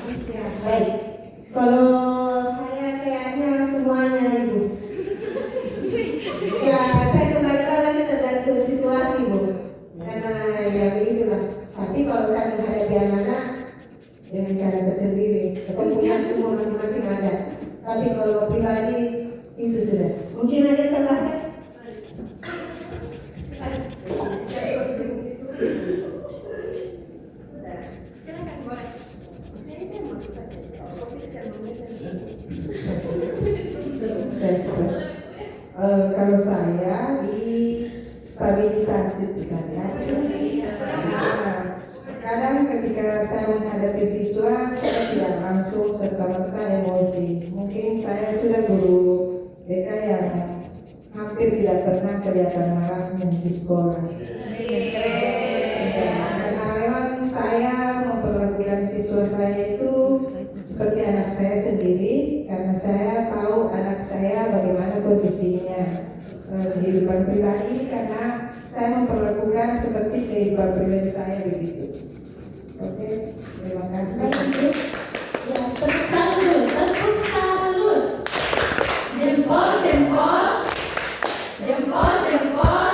Baik, kalau saya kayaknya semuanya Ibu. Ya, saya kembalikan lagi tergantung situasi Bu. Karena ya begitulah. Tapi kalau saya menghadapi anak-anak dengan cara tersendiri, ketemuan semua masing-masing ada. Tapi kalau pribadi itu sudah. Mungkin ada tambahan? Kalau saya di stabilisasi misalnya, kadang ketika saya menghadapi siswa, saya tidak langsung serta-merta emosi. Mungkin saya sudah guru BK yang hampir tidak pernah kelihatan marahnya di sekolah. Karena memang saya memperlakukan siswa saya itu seperti anak saya sendiri, karena saya tahu anak saya bagaimana kondisinya kehidupan pribadi, karena saya memperlakukan seperti kehidupan pribadi saya begitu. Oke, terima kasih. Ya, tepuk salut, jempol, jempol, jempol, jempol,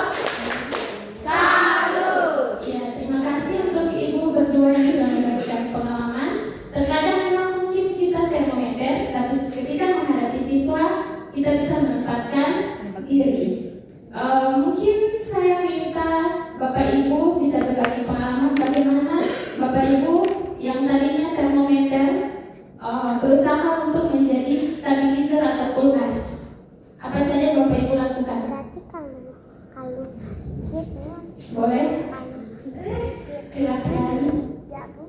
salut. Ya, terima kasih untuk Ibu berdua yang sudah memberikan pengalaman. Terkadang memang mungkin kita termometer, tapi ketika menghadapi siswa, kita bisa menempatkan diri. Mungkin saya minta Bapak Ibu bisa berbagi pengalaman bagaimana Bapak Ibu yang tadinya termometer berusaha untuk menjadi stabilizer atau kulkas. Apa saja Bapak Ibu lakukan? Berarti kalau gitu Boleh? Silakan. ya Bu.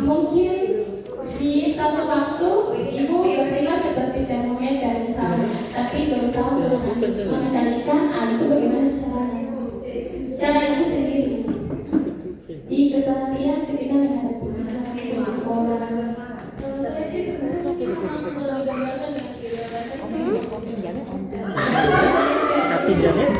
Mungkin di satu waktu Ibu bersifat seperti termometer misalnya, tapi berusaha untuk mengendalikan itu bagaimana caranya? Cara Ibu sendiri di keseharian ketika menghadapi sekolah. Tapi jangan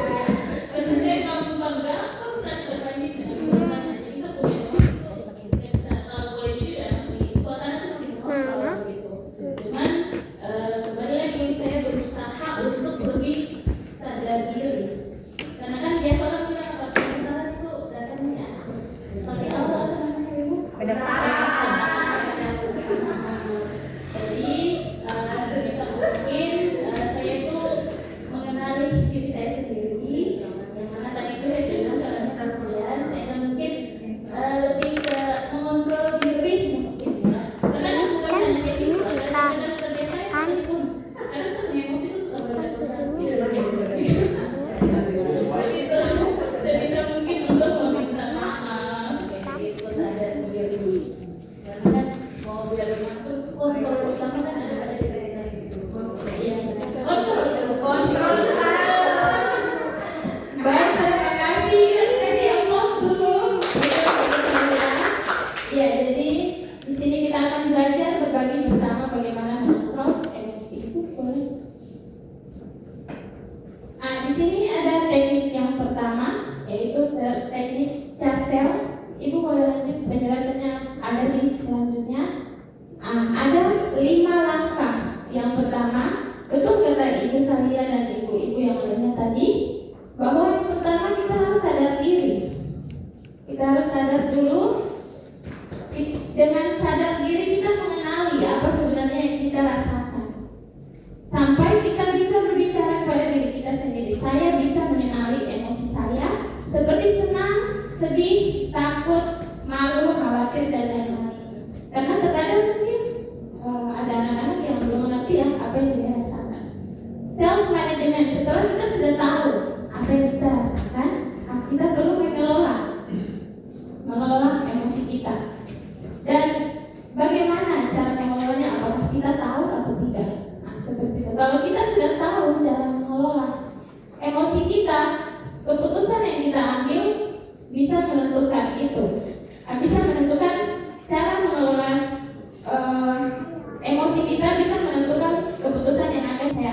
emosi kita bisa menentukan keputusan yang akan saya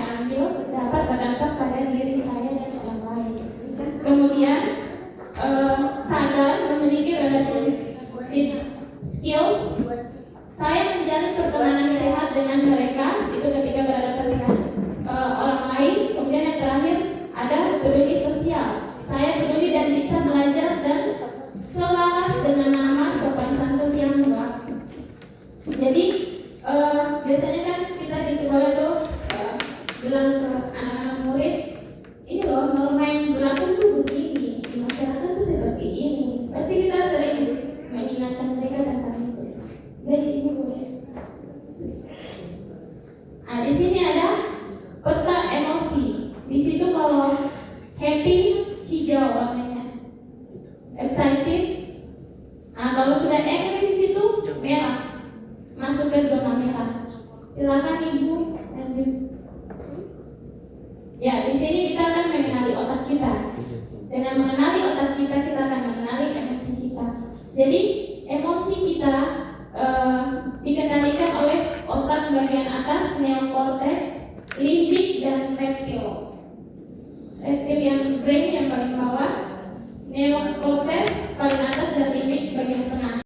biasanya kan kita di sekolah tuh bilang ke anak-anak murid, ini loh norma yang berlaku tuh begini, di masyarakat tuh seperti ini. Pasti kita sering mengingatkan mereka tentang itu. Jadi ini boleh. Nah, di sini ada peta emosi. Di situ kalau happy hijau warnanya, excited. Nah, kalau sudah angry di situ merah, masuk ke zona merah. Silakan Ibu lanjut. Ya, di sini kita akan mengenali otak kita. Dengan mengenali otak kita, kita akan mengenali emosi kita. Jadi emosi kita dikendalikan oleh otak bagian atas, neokortex, limbik, dan reptil. Reptil yang brain yang paling bawah, neokortex paling atas, dan limbik bagian tengah.